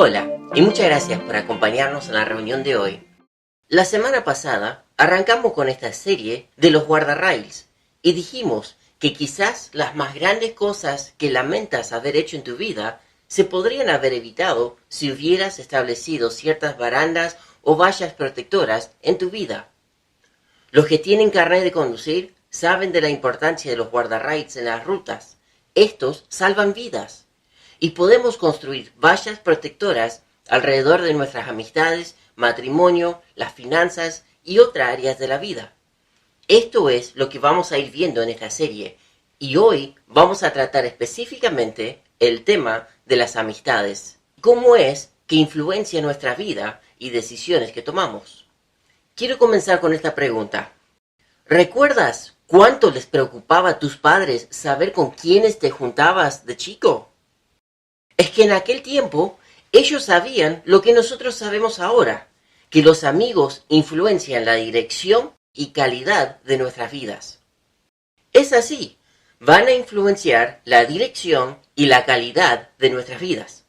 Hola, y muchas gracias por acompañarnos en la reunión de hoy. La semana pasada arrancamos con esta serie de los guardarrails y dijimos que quizás las más grandes cosas que lamentas haber hecho en tu vida se podrían haber evitado si hubieras establecido ciertas barandas o vallas protectoras en tu vida. Los que tienen carnet de conducir saben de la importancia de los guardarrails en las rutas. Estos salvan vidas. Y podemos construir vallas protectoras alrededor de nuestras amistades, matrimonio, las finanzas y otras áreas de la vida. Esto es lo que vamos a ir viendo en esta serie. Y hoy vamos a tratar específicamente el tema de las amistades. ¿Cómo es que influencia nuestra vida y decisiones que tomamos? Quiero comenzar con esta pregunta. ¿Recuerdas cuánto les preocupaba a tus padres saber con quiénes te juntabas de chico? Es que en aquel tiempo ellos sabían lo que nosotros sabemos ahora, que los amigos influencian la dirección y calidad de nuestras vidas. Es así, van a influenciar la dirección y la calidad de nuestras vidas.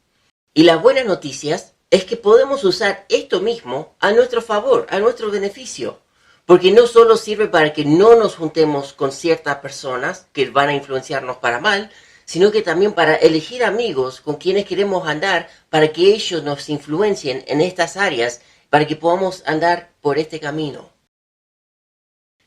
Y las buenas noticias es que podemos usar esto mismo a nuestro favor, a nuestro beneficio. Porque no solo sirve para que no nos juntemos con ciertas personas que van a influenciarnos para mal, sino que también para elegir amigos con quienes queremos andar para que ellos nos influencien en estas áreas, para que podamos andar por este camino.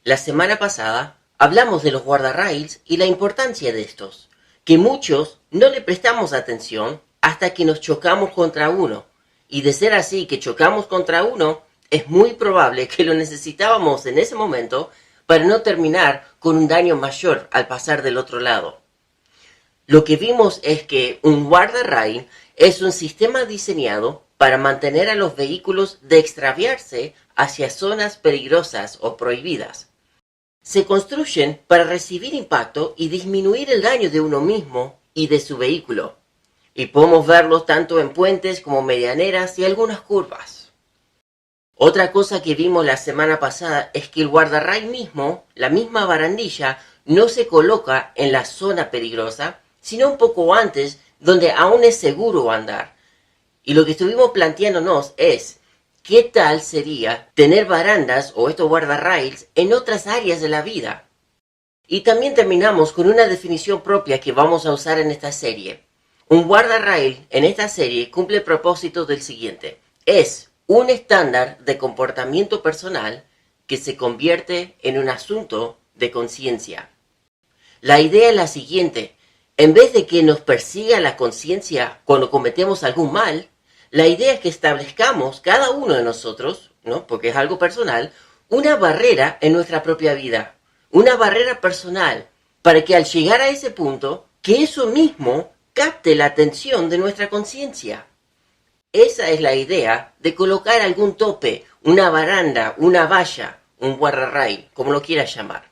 La semana pasada hablamos de los guardarrails y la importancia de estos, que muchos no le prestamos atención hasta que nos chocamos contra uno. Y de ser así que chocamos contra uno, es muy probable que lo necesitábamos en ese momento para no terminar con un daño mayor al pasar del otro lado. Lo que vimos es que un guardarrail es un sistema diseñado para mantener a los vehículos de extraviarse hacia zonas peligrosas o prohibidas. Se construyen para recibir impacto y disminuir el daño de uno mismo y de su vehículo. Y podemos verlos tanto en puentes como medianeras y algunas curvas. Otra cosa que vimos la semana pasada es que el guardarrail mismo, la misma barandilla, no se coloca en la zona peligrosa, sino un poco antes, donde aún es seguro andar. Y lo que estuvimos planteándonos es, ¿qué tal sería tener barandas o estos guardarrails en otras áreas de la vida? Y también terminamos con una definición propia que vamos a usar en esta serie. Un guardarrail en esta serie cumple el propósito del siguiente. Es un estándar de comportamiento personal que se convierte en un asunto de conciencia. La idea es la siguiente. En vez de que nos persiga la conciencia cuando cometemos algún mal, la idea es que establezcamos cada uno de nosotros, ¿no? Porque es algo personal, una barrera en nuestra propia vida. Una barrera personal para que al llegar a ese punto, que eso mismo capte la atención de nuestra conciencia. Esa es la idea de colocar algún tope, una baranda, una valla, un guardarrail, como lo quieras llamar.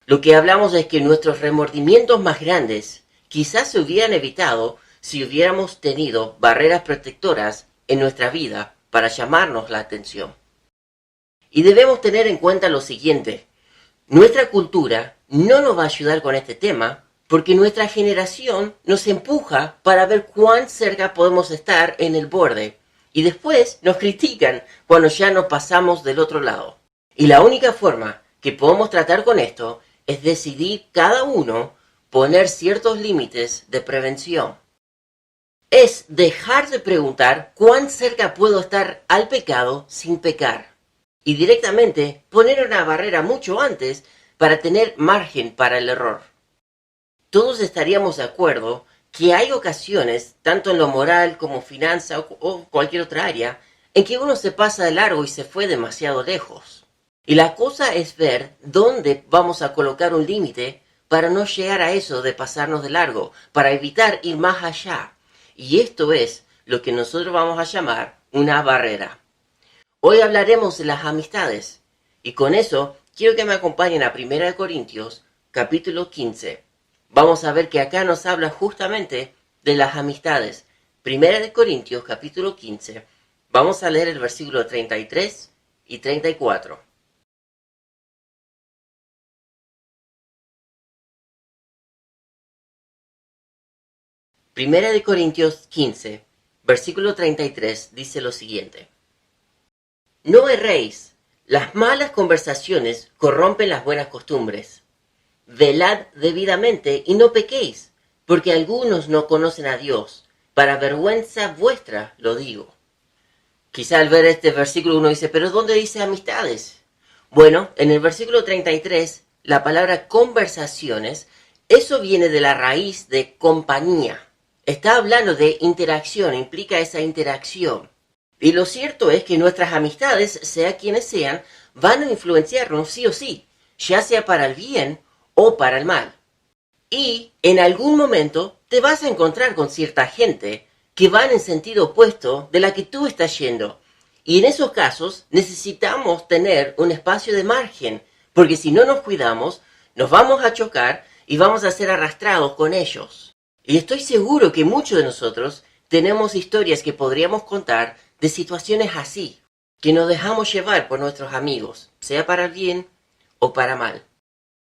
Lo que hablamos es que nuestros remordimientos más grandes quizás se hubieran evitado si hubiéramos tenido barreras protectoras en nuestra vida para llamarnos la atención. Y debemos tener en cuenta lo siguiente. Nuestra cultura no nos va a ayudar con este tema porque nuestra generación nos empuja para ver cuán cerca podemos estar en el borde. Y después nos critican cuando ya nos pasamos del otro lado. Y la única forma que podemos tratar con esto es decidir cada uno poner ciertos límites de prevención. Es dejar de preguntar cuán cerca puedo estar al pecado sin pecar. Y directamente poner una barrera mucho antes para tener margen para el error. Todos estaríamos de acuerdo que hay ocasiones, tanto en lo moral como finanza o cualquier otra área, en que uno se pasa de largo y se fue demasiado lejos. Y la cosa es ver dónde vamos a colocar un límite para no llegar a eso de pasarnos de largo, para evitar ir más allá. Y esto es lo que nosotros vamos a llamar una barrera. Hoy hablaremos de las amistades. Y con eso quiero que me acompañen a 1 Corintios, capítulo 15. Vamos a ver que acá nos habla justamente de las amistades. 1 Corintios, capítulo 15. Vamos a leer el versículo 33 y 34. 1 Corintios 15, versículo 33, dice lo siguiente. No erréis, las malas conversaciones corrompen las buenas costumbres. Velad debidamente y no pequéis, porque algunos no conocen a Dios. Para vergüenza vuestra lo digo. Quizá al ver este versículo uno dice, ¿pero dónde dice amistades? Bueno, en el versículo 33, la palabra conversaciones, eso viene de la raíz de compañía. Está hablando de interacción, implica esa interacción. Y lo cierto es que nuestras amistades, sea quienes sean, van a influenciarnos sí o sí, ya sea para el bien o para el mal. Y en algún momento te vas a encontrar con cierta gente que van en sentido opuesto de la que tú estás yendo. Y en esos casos necesitamos tener un espacio de margen, porque si no nos cuidamos, nos vamos a chocar y vamos a ser arrastrados con ellos. Y estoy seguro que muchos de nosotros tenemos historias que podríamos contar de situaciones así, que nos dejamos llevar por nuestros amigos, sea para el bien o para mal.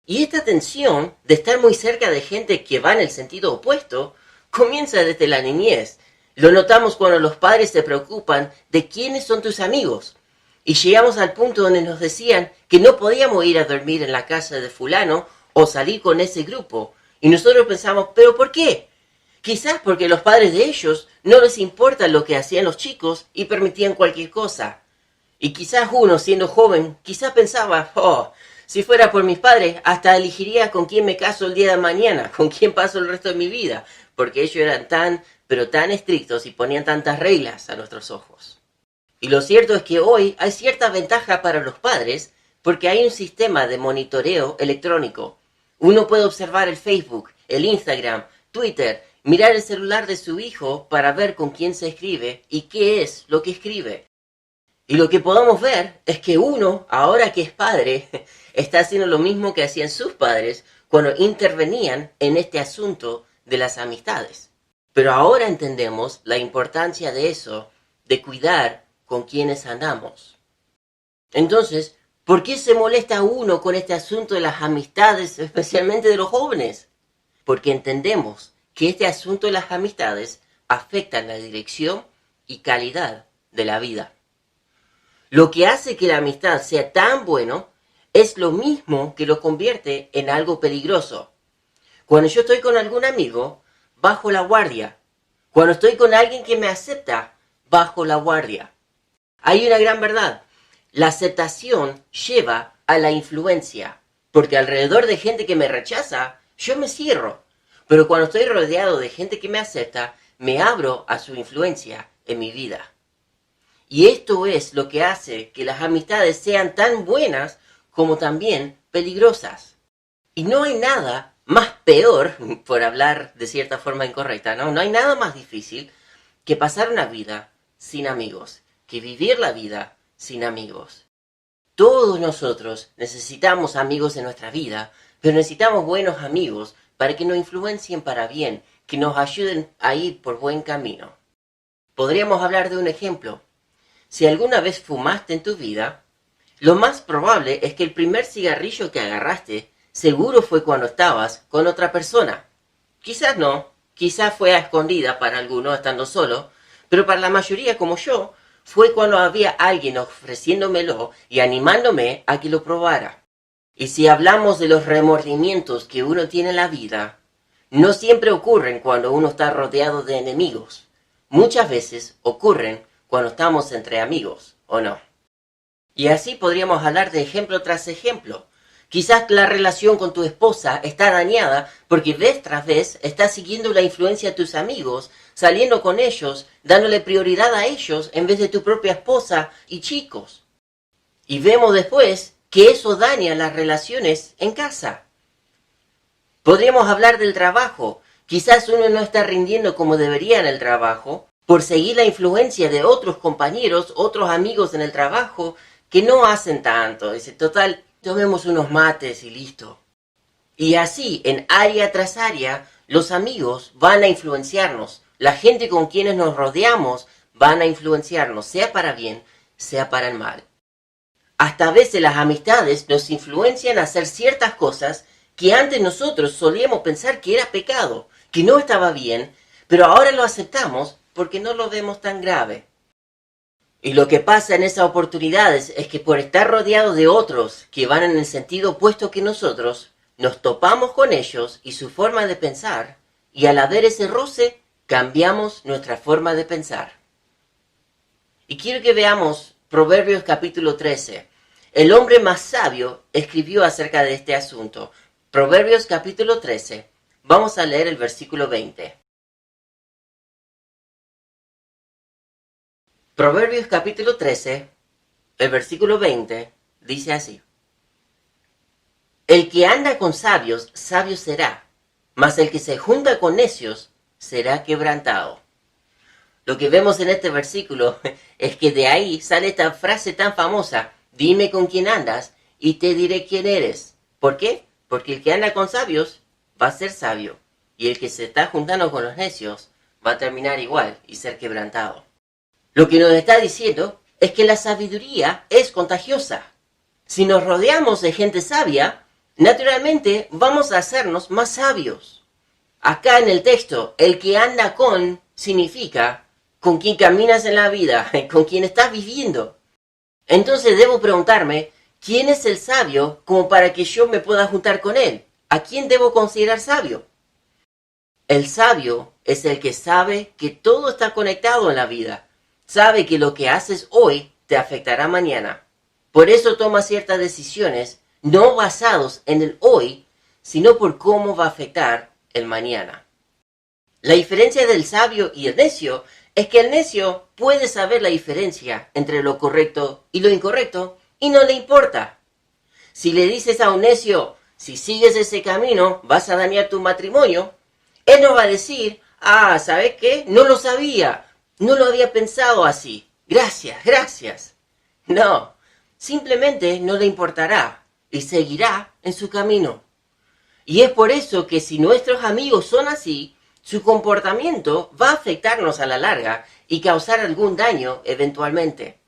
Y esta tensión de estar muy cerca de gente que va en el sentido opuesto comienza desde la niñez. Lo notamos cuando los padres se preocupan de quiénes son tus amigos. Y llegamos al punto donde nos decían que no podíamos ir a dormir en la casa de fulano o salir con ese grupo. Y nosotros pensamos, ¿pero por qué? Quizás porque los padres de ellos no les importa lo que hacían los chicos y permitían cualquier cosa. Y quizás uno, siendo joven, quizás pensaba, si fuera por mis padres, hasta elegiría con quién me caso el día de mañana, con quién paso el resto de mi vida, porque ellos eran pero tan estrictos y ponían tantas reglas a nuestros ojos. Y lo cierto es que hoy hay cierta ventaja para los padres, porque hay un sistema de monitoreo electrónico. Uno puede observar el Facebook, el Instagram, Twitter, mirar el celular de su hijo para ver con quién se escribe y qué es lo que escribe. Y lo que podemos ver es que uno, ahora que es padre, está haciendo lo mismo que hacían sus padres cuando intervenían en este asunto de las amistades. Pero ahora entendemos la importancia de eso, de cuidar con quienes andamos. Entonces, ¿por qué se molesta uno con este asunto de las amistades, especialmente de los jóvenes? Porque entendemos que este asunto de las amistades afecta la dirección y calidad de la vida. Lo que hace que la amistad sea tan bueno es lo mismo que lo convierte en algo peligroso. Cuando yo estoy con algún amigo, bajo la guardia. Cuando estoy con alguien que me acepta, bajo la guardia. Hay una gran verdad. La aceptación lleva a la influencia. Porque alrededor de gente que me rechaza, yo me cierro. Pero cuando estoy rodeado de gente que me acepta, me abro a su influencia en mi vida. Y esto es lo que hace que las amistades sean tan buenas como también peligrosas. Y no hay nada más peor, por hablar de cierta forma incorrecta, no hay nada más difícil que pasar una vida sin amigos, que vivir la vida sin amigos. Todos nosotros necesitamos amigos en nuestra vida, pero necesitamos buenos amigos para que nos influencien para bien, que nos ayuden a ir por buen camino. Podríamos hablar de un ejemplo. Si alguna vez fumaste en tu vida, lo más probable es que el primer cigarrillo que agarraste seguro fue cuando estabas con otra persona. Quizás no, quizás fue a escondida para algunos estando solo, pero para la mayoría como yo, fue cuando había alguien ofreciéndomelo y animándome a que lo probara. Y si hablamos de los remordimientos que uno tiene en la vida, no siempre ocurren cuando uno está rodeado de enemigos. Muchas veces ocurren cuando estamos entre amigos, ¿o no? Y así podríamos hablar de ejemplo tras ejemplo. Quizás la relación con tu esposa está dañada porque vez tras vez estás siguiendo la influencia de tus amigos, saliendo con ellos, dándole prioridad a ellos en vez de tu propia esposa y chicos. Y vemos después que eso daña las relaciones en casa. Podríamos hablar del trabajo. Quizás uno no está rindiendo como debería en el trabajo por seguir la influencia de otros compañeros, otros amigos en el trabajo que no hacen tanto. Dice, total, tomemos unos mates y listo. Y así, en área tras área, los amigos van a influenciarnos. La gente con quienes nos rodeamos van a influenciarnos, sea para bien, sea para el mal. Hasta a veces las amistades nos influencian a hacer ciertas cosas que antes nosotros solíamos pensar que era pecado, que no estaba bien, pero ahora lo aceptamos porque no lo vemos tan grave. Y lo que pasa en esas oportunidades es que por estar rodeados de otros que van en el sentido opuesto que nosotros, nos topamos con ellos y su forma de pensar, y al haber ese roce, cambiamos nuestra forma de pensar. Y quiero que veamos Proverbios capítulo 13. El hombre más sabio escribió acerca de este asunto. Proverbios capítulo 13. Vamos a leer el versículo 20. Proverbios capítulo 13, el versículo 20, dice así. El que anda con sabios, sabio será, mas el que se junta con necios, será quebrantado. Lo que vemos en este versículo es que de ahí sale esta frase tan famosa, dime con quién andas y te diré quién eres. ¿Por qué? Porque el que anda con sabios va a ser sabio, y el que se está juntando con los necios va a terminar igual y ser quebrantado. Lo que nos está diciendo es que la sabiduría es contagiosa. Si nos rodeamos de gente sabia, naturalmente vamos a hacernos más sabios. Acá en el texto, el que anda con significa con quien caminas en la vida, con quien estás viviendo. Entonces debo preguntarme, ¿quién es el sabio como para que yo me pueda juntar con él? ¿A quién debo considerar sabio? El sabio es el que sabe que todo está conectado en la vida. Sabe que lo que haces hoy te afectará mañana. Por eso toma ciertas decisiones, no basados en el hoy, sino por cómo va a afectar el mañana. La diferencia del sabio y el necio es que el necio puede saber la diferencia entre lo correcto y lo incorrecto y no le importa. Si le dices a un necio, si sigues ese camino vas a dañar tu matrimonio, él no va a decir, ¿sabes qué? No lo sabía. No lo había pensado así. Gracias. No, simplemente no le importará y seguirá en su camino. Y es por eso que si nuestros amigos son así, su comportamiento va a afectarnos a la larga y causar algún daño eventualmente.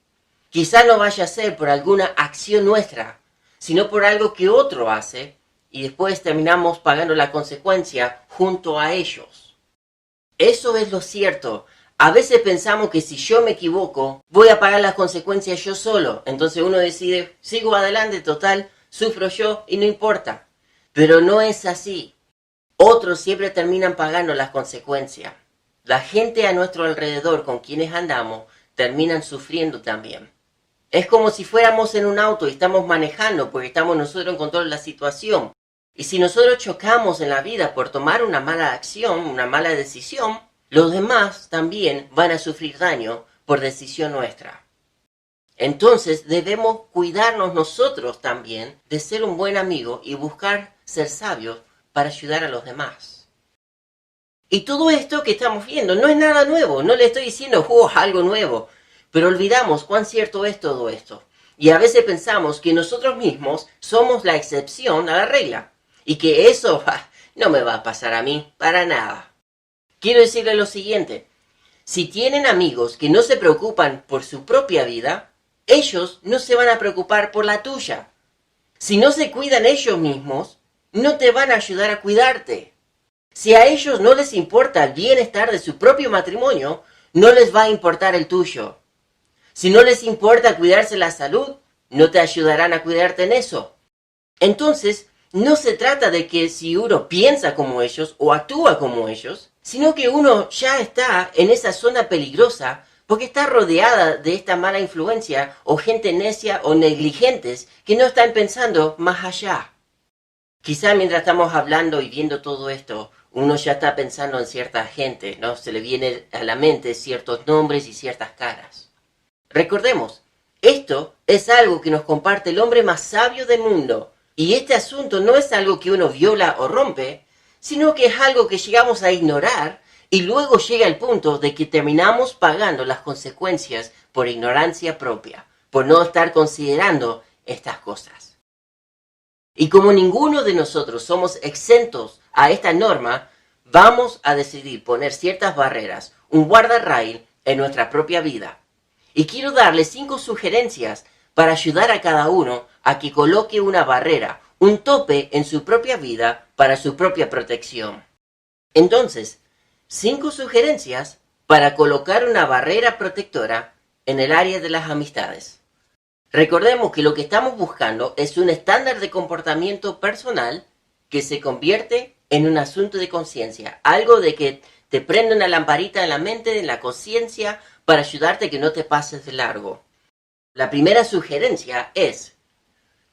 Quizá no vaya a ser por alguna acción nuestra, sino por algo que otro hace y después terminamos pagando la consecuencia junto a ellos. Eso es lo cierto. A veces pensamos que si yo me equivoco, voy a pagar las consecuencias yo solo. Entonces uno decide, sigo adelante, total, sufro yo y no importa. Pero no es así. Otros siempre terminan pagando las consecuencias. La gente a nuestro alrededor con quienes andamos terminan sufriendo también. Es como si fuéramos en un auto y estamos manejando porque estamos nosotros en control de la situación. Y si nosotros chocamos en la vida por tomar una mala acción, una mala decisión, los demás también van a sufrir daño por decisión nuestra. Entonces debemos cuidarnos nosotros también de ser un buen amigo y buscar ser sabios para ayudar a los demás. Y todo esto que estamos viendo no es nada nuevo, no le estoy diciendo algo nuevo, pero olvidamos cuán cierto es todo esto. Y a veces pensamos que nosotros mismos somos la excepción a la regla y que eso no me va a pasar a mí para nada. Quiero decirle lo siguiente, si tienen amigos que no se preocupan por su propia vida, ellos no se van a preocupar por la tuya. Si no se cuidan ellos mismos, no te van a ayudar a cuidarte. Si a ellos no les importa el bienestar de su propio matrimonio, no les va a importar el tuyo. Si no les importa cuidarse la salud, no te ayudarán a cuidarte en eso. Entonces, no se trata de que si uno piensa como ellos o actúa como ellos, sino que uno ya está en esa zona peligrosa porque está rodeada de esta mala influencia o gente necia o negligentes que no están pensando más allá. Quizá mientras estamos hablando y viendo todo esto, uno ya está pensando en cierta gente, ¿no? Se le viene a la mente ciertos nombres y ciertas caras. Recordemos, esto es algo que nos comparte el hombre más sabio del mundo. Y este asunto no es algo que uno viola o rompe, sino que es algo que llegamos a ignorar y luego llega el punto de que terminamos pagando las consecuencias por ignorancia propia, por no estar considerando estas cosas. Y como ninguno de nosotros somos exentos a esta norma, vamos a decidir poner ciertas barreras, un guardarrail en nuestra propia vida. Y quiero darle 5 sugerencias para ayudar a cada uno a que coloque una barrera, un tope en su propia vida para su propia protección. Entonces, 5 sugerencias para colocar una barrera protectora en el área de las amistades. Recordemos que lo que estamos buscando es un estándar de comportamiento personal que se convierte en un asunto de conciencia, algo de que te prende una lamparita en la mente, en la conciencia, para ayudarte a que no te pases de largo. La primera sugerencia es: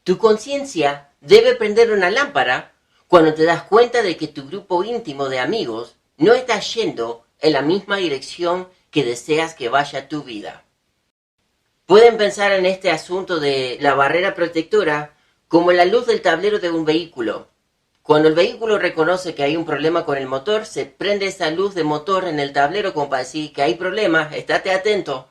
tu conciencia debe prender una lámpara cuando te das cuenta de que tu grupo íntimo de amigos no está yendo en la misma dirección que deseas que vaya tu vida. Pueden pensar en este asunto de la barrera protectora como la luz del tablero de un vehículo. Cuando el vehículo reconoce que hay un problema con el motor, se prende esa luz de motor en el tablero como para decir que hay problemas, estate atento.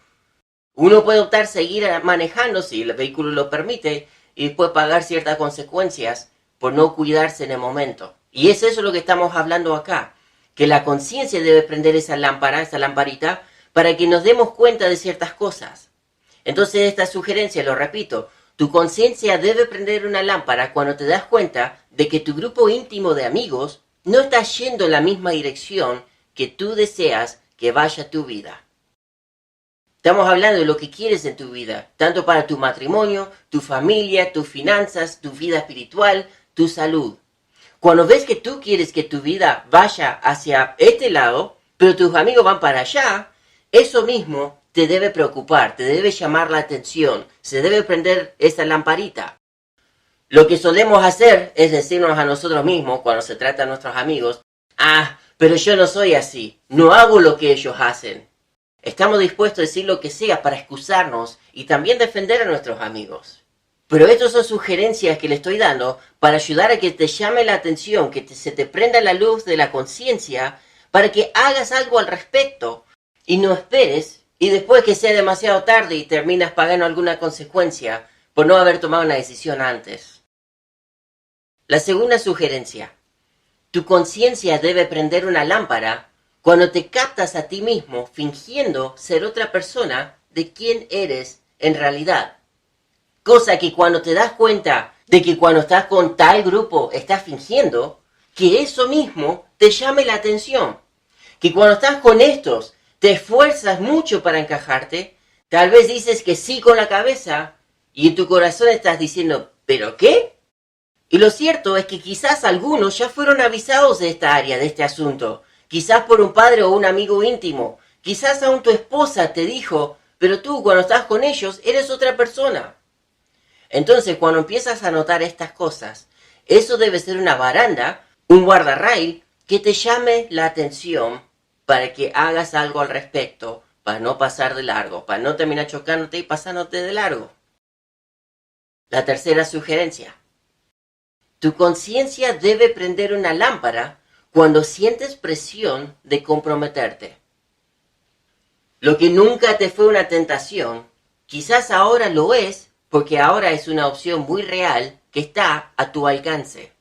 Uno puede optar a seguir manejando si el vehículo lo permite y después pagar ciertas consecuencias por no cuidarse en el momento. Y es eso lo que estamos hablando acá, que la conciencia debe prender esa lámpara, esa lamparita, para que nos demos cuenta de ciertas cosas. Entonces esta sugerencia, lo repito, tu conciencia debe prender una lámpara cuando te das cuenta de que tu grupo íntimo de amigos no está yendo en la misma dirección que tú deseas que vaya tu vida. Estamos hablando de lo que quieres en tu vida, tanto para tu matrimonio, tu familia, tus finanzas, tu vida espiritual, tu salud. Cuando ves que tú quieres que tu vida vaya hacia este lado, pero tus amigos van para allá, eso mismo te debe preocupar, te debe llamar la atención, se debe prender esa lamparita. Lo que solemos hacer es decirnos a nosotros mismos, cuando se trata de nuestros amigos: pero yo no soy así, no hago lo que ellos hacen. Estamos dispuestos a decir lo que sea para excusarnos y también defender a nuestros amigos. Pero estas son sugerencias que le estoy dando para ayudar a que te llame la atención, que se te prenda la luz de la conciencia para que hagas algo al respecto y no esperes y después que sea demasiado tarde y terminas pagando alguna consecuencia por no haber tomado una decisión antes. La segunda sugerencia: tu conciencia debe prender una lámpara cuando te captas a ti mismo fingiendo ser otra persona de quien eres en realidad. Cosa que cuando te das cuenta de que cuando estás con tal grupo estás fingiendo, que eso mismo te llame la atención. Que cuando estás con estos te esfuerzas mucho para encajarte, tal vez dices que sí con la cabeza y en tu corazón estás diciendo: ¿pero qué? Y lo cierto es que quizás algunos ya fueron avisados de esta área, de este asunto. Quizás por un padre o un amigo íntimo. Quizás aún tu esposa te dijo: pero tú cuando estás con ellos eres otra persona. Entonces cuando empiezas a notar estas cosas, eso debe ser una baranda, un guardarrail que te llame la atención para que hagas algo al respecto, para no pasar de largo, para no terminar chocándote y pasándote de largo. La tercera sugerencia: tu conciencia debe prender una lámpara cuando sientes presión de comprometerte. Lo que nunca te fue una tentación, quizás ahora lo es, porque ahora es una opción muy real que está a tu alcance.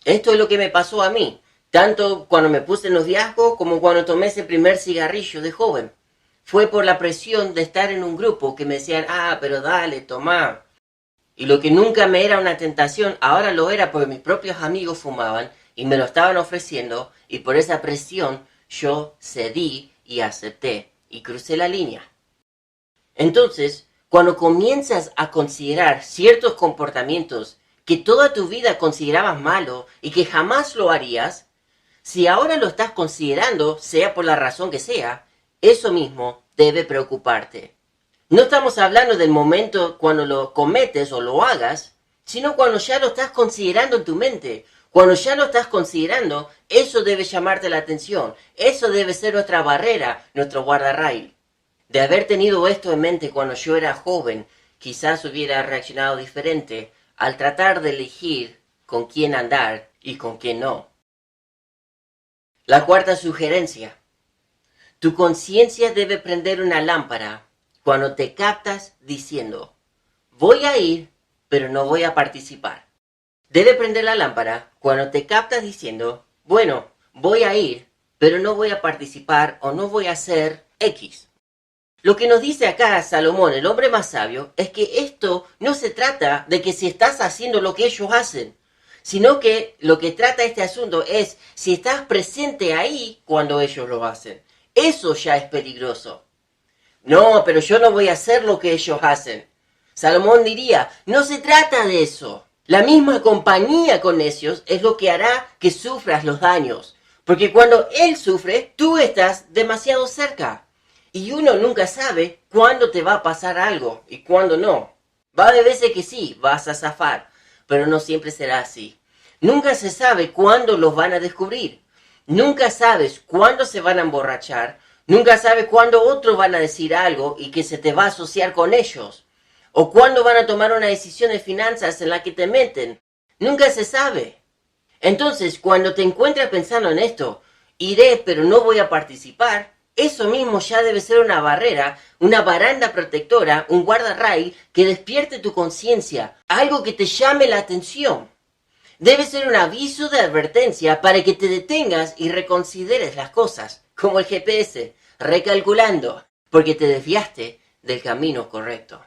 Esto es lo que me pasó a mí, tanto cuando me puse en los noviazgo como cuando tomé ese primer cigarrillo de joven. Fue por la presión de estar en un grupo que me decían: pero dale, tomá. Y lo que nunca me era una tentación, ahora lo era porque mis propios amigos fumaban y me lo estaban ofreciendo, y por esa presión yo cedí y acepté y crucé la línea. Entonces, cuando comienzas a considerar ciertos comportamientos que toda tu vida considerabas malo y que jamás lo harías, si ahora lo estás considerando, sea por la razón que sea, eso mismo debe preocuparte. No estamos hablando del momento cuando lo cometes o lo hagas, sino cuando ya lo estás considerando en tu mente. Cuando ya lo estás considerando, eso debe llamarte la atención. Eso debe ser nuestra barrera, nuestro guardarrail. De haber tenido esto en mente cuando yo era joven, quizás hubiera reaccionado diferente al tratar de elegir con quién andar y con quién no. La cuarta sugerencia: tu conciencia debe prender una lámpara cuando te captas diciendo: voy a ir, pero no voy a participar. Debe prender la lámpara cuando te captas diciendo: bueno, voy a ir, pero no voy a participar o no voy a hacer X. Lo que nos dice acá Salomón, el hombre más sabio, es que esto no se trata de que si estás haciendo lo que ellos hacen, sino que lo que trata este asunto es si estás presente ahí cuando ellos lo hacen. Eso ya es peligroso. No, pero yo no voy a hacer lo que ellos hacen. Salomón diría, no se trata de eso. La misma compañía con necios es lo que hará que sufras los daños. Porque cuando él sufre, tú estás demasiado cerca. Y uno nunca sabe cuándo te va a pasar algo y cuándo no. Va a haber veces que sí, vas a zafar, pero no siempre será así. Nunca se sabe cuándo los van a descubrir. Nunca sabes cuándo se van a emborrachar. Nunca sabes cuándo otros van a decir algo y que se te va a asociar con ellos. O cuándo van a tomar una decisión de finanzas en la que te meten. Nunca se sabe. Entonces, cuando te encuentras pensando en esto, iré pero no voy a participar, eso mismo ya debe ser una barrera, una baranda protectora, un guardarraíl que despierte tu conciencia, algo que te llame la atención. Debe ser un aviso de advertencia para que te detengas y reconsideres las cosas, como el GPS, recalculando, porque te desviaste del camino correcto.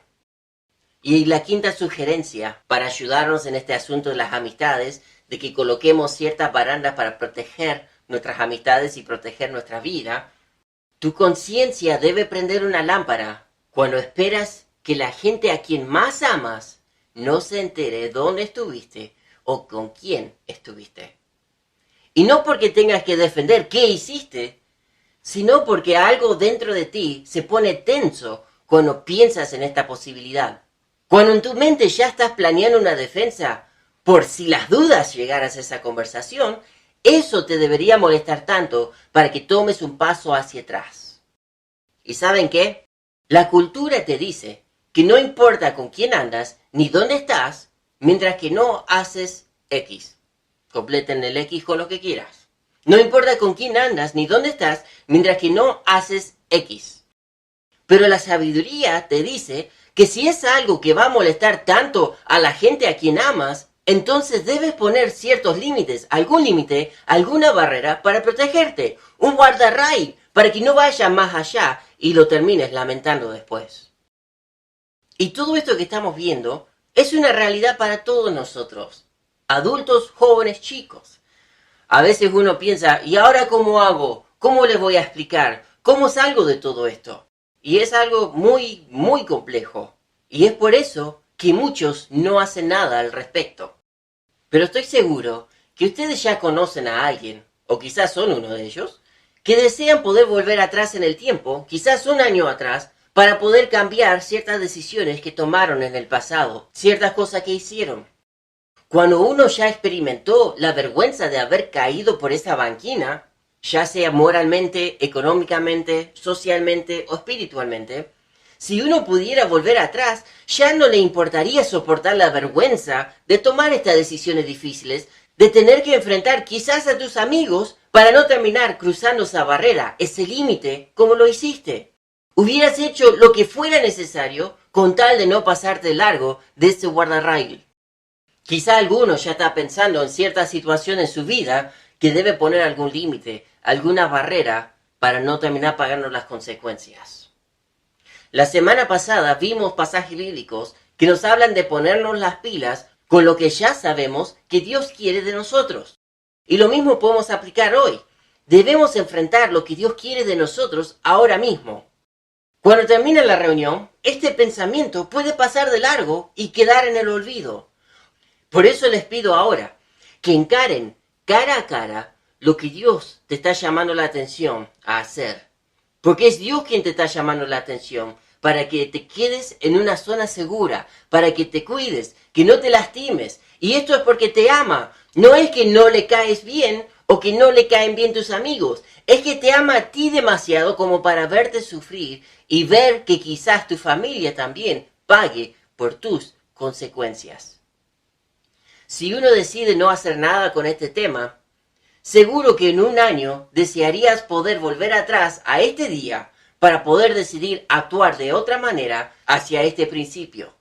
Y la quinta sugerencia para ayudarnos en este asunto de las amistades, de que coloquemos ciertas barandas para proteger nuestras amistades y proteger nuestra vida, tu conciencia debe prender una lámpara cuando esperas que la gente a quien más amas no se entere dónde estuviste o con quién estuviste. Y no porque tengas que defender qué hiciste, sino porque algo dentro de ti se pone tenso cuando piensas en esta posibilidad. Cuando en tu mente ya estás planeando una defensa, por si las dudas llegaras a esa conversación, eso te debería molestar tanto para que tomes un paso hacia atrás. ¿Y saben qué? La cultura te dice que no importa con quién andas ni dónde estás, mientras que no haces X. Completen el X con lo que quieras. No importa con quién andas ni dónde estás, mientras que no haces X. Pero la sabiduría te dice que si es algo que va a molestar tanto a la gente a quien amas, entonces debes poner ciertos límites, algún límite, alguna barrera para protegerte, un guardarraíl para que no vaya más allá y lo termines lamentando después. Y todo esto que estamos viendo es una realidad para todos nosotros, adultos, jóvenes, chicos. A veces uno piensa, ¿y ahora cómo hago? ¿Cómo les voy a explicar? ¿Cómo salgo de todo esto? Y es algo muy, muy complejo. Y es por eso que muchos no hacen nada al respecto. Pero estoy seguro que ustedes ya conocen a alguien, o quizás son uno de ellos, que desean poder volver atrás en el tiempo, quizás un año atrás, para poder cambiar ciertas decisiones que tomaron en el pasado, ciertas cosas que hicieron. Cuando uno ya experimentó la vergüenza de haber caído por esa banquina, ya sea moralmente, económicamente, socialmente o espiritualmente, si uno pudiera volver atrás, ya no le importaría soportar la vergüenza de tomar estas decisiones difíciles, de tener que enfrentar quizás a tus amigos para no terminar cruzando esa barrera, ese límite, como lo hiciste. Hubieras hecho lo que fuera necesario con tal de no pasarte largo de ese guardarraíl. Quizá alguno ya está pensando en cierta situación en su vida que debe poner algún límite, alguna barrera para no terminar pagando las consecuencias. La semana pasada vimos pasajes bíblicos que nos hablan de ponernos las pilas con lo que ya sabemos que Dios quiere de nosotros. Y lo mismo podemos aplicar hoy. Debemos enfrentar lo que Dios quiere de nosotros ahora mismo. Cuando termine la reunión, este pensamiento puede pasar de largo y quedar en el olvido. Por eso les pido ahora que encaren cara a cara lo que Dios te está llamando la atención a hacer. Porque es Dios quien te está llamando la atención para que te quedes en una zona segura, para que te cuides, que no te lastimes. Y esto es porque te ama. No es que no le caes bien o que no le caen bien tus amigos. Es que te ama a ti demasiado como para verte sufrir y ver que quizás tu familia también pague por tus consecuencias. Si uno decide no hacer nada con este tema, seguro que en un año desearías poder volver atrás a este día para poder decidir actuar de otra manera hacia este principio.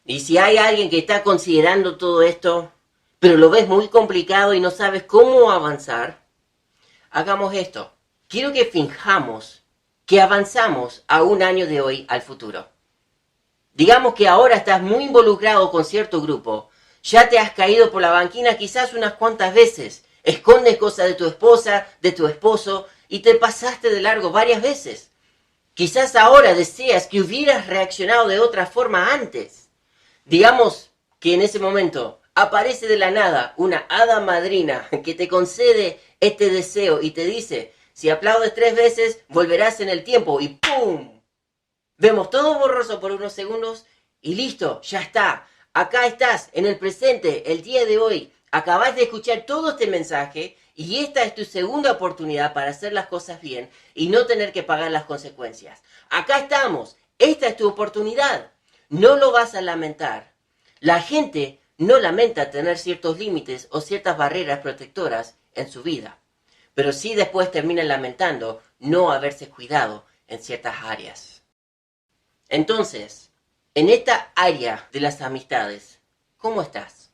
Y si hay alguien que está considerando todo esto, pero lo ves muy complicado y no sabes cómo avanzar, hagamos esto. Quiero que fijamos que avanzamos a un año de hoy al futuro. Digamos que ahora estás muy involucrado con cierto grupo. Ya te has caído por la banquina quizás unas cuantas veces. Escondes cosas de tu esposa, de tu esposo, y te pasaste de largo varias veces. Quizás ahora deseas que hubieras reaccionado de otra forma antes. Digamos que en ese momento aparece de la nada una hada madrina que te concede este deseo y te dice, si aplaudes 3 veces, volverás en el tiempo y ¡pum! Vemos todo borroso por unos segundos y listo, ya está. Acá estás, en el presente, el día de hoy. Acabas de escuchar todo este mensaje y esta es tu segunda oportunidad para hacer las cosas bien y no tener que pagar las consecuencias. Acá estamos, esta es tu oportunidad. No lo vas a lamentar. La gente no lamenta tener ciertos límites o ciertas barreras protectoras en su vida, pero sí después terminan lamentando no haberse cuidado en ciertas áreas. Entonces, en esta área de las amistades, ¿cómo estás?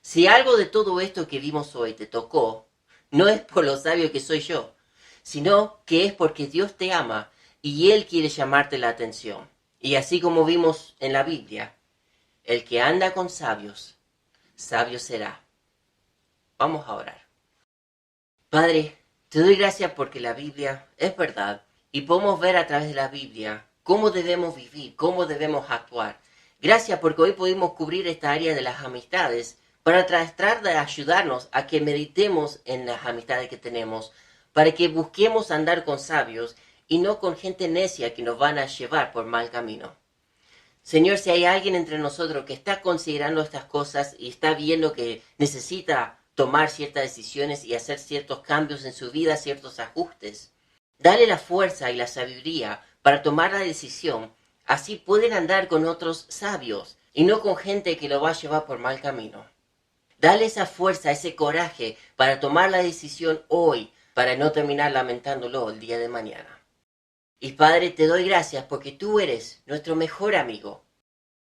Si algo de todo esto que vimos hoy te tocó, no es por lo sabio que soy yo, sino que es porque Dios te ama y Él quiere llamarte la atención. Y así como vimos en la Biblia, el que anda con sabios, sabio será. Vamos a orar. Padre, te doy gracias porque la Biblia es verdad y podemos ver a través de la Biblia cómo debemos vivir, cómo debemos actuar. Gracias porque hoy pudimos cubrir esta área de las amistades para tratar de ayudarnos a que meditemos en las amistades que tenemos, para que busquemos andar con sabios y no con gente necia que nos van a llevar por mal camino. Señor, si hay alguien entre nosotros que está considerando estas cosas y está viendo que necesita tomar ciertas decisiones y hacer ciertos cambios en su vida, ciertos ajustes, dale la fuerza y la sabiduría para tomar la decisión. Así pueden andar con otros sabios y no con gente que lo va a llevar por mal camino. Dale esa fuerza, ese coraje para tomar la decisión hoy, para no terminar lamentándolo el día de mañana. Y Padre, te doy gracias porque tú eres nuestro mejor amigo.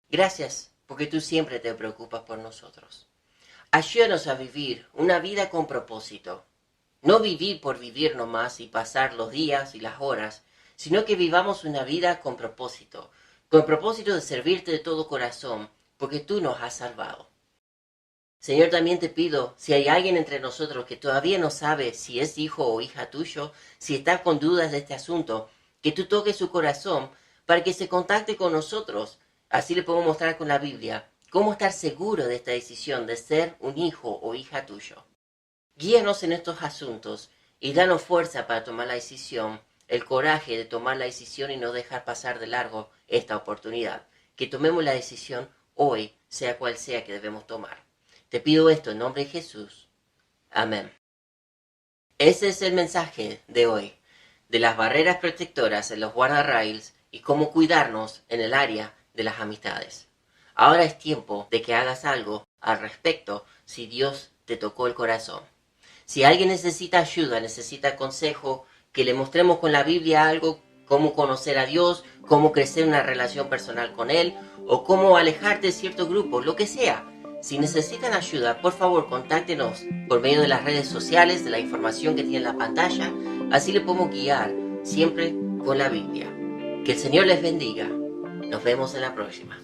Gracias porque tú siempre te preocupas por nosotros. Ayúdanos a vivir una vida con propósito. No vivir por vivir nomás y pasar los días y las horas, sino que vivamos una vida con propósito de servirte de todo corazón, porque tú nos has salvado. Señor, también te pido, si hay alguien entre nosotros que todavía no sabe si es hijo o hija tuyo, si está con dudas de este asunto, que tú toques su corazón para que se contacte con nosotros. Así le podemos mostrar con la Biblia cómo estar seguro de esta decisión de ser un hijo o hija tuyo. Guíanos en estos asuntos y danos fuerza para tomar la decisión, el coraje de tomar la decisión y no dejar pasar de largo esta oportunidad. Que tomemos la decisión hoy, sea cual sea que debemos tomar. Te pido esto en nombre de Jesús. Amén. Ese es el mensaje de hoy, de las barreras protectoras en los guardarrails y cómo cuidarnos en el área de las amistades. Ahora es tiempo de que hagas algo al respecto si Dios te tocó el corazón. Si alguien necesita ayuda, necesita consejo, que le mostremos con la Biblia algo, cómo conocer a Dios, cómo crecer una relación personal con Él, o cómo alejarte de cierto grupo, lo que sea. Si necesitan ayuda, por favor, contáctenos por medio de las redes sociales, de la información que tiene en la pantalla. Así le podemos guiar siempre con la Biblia. Que el Señor les bendiga. Nos vemos en la próxima.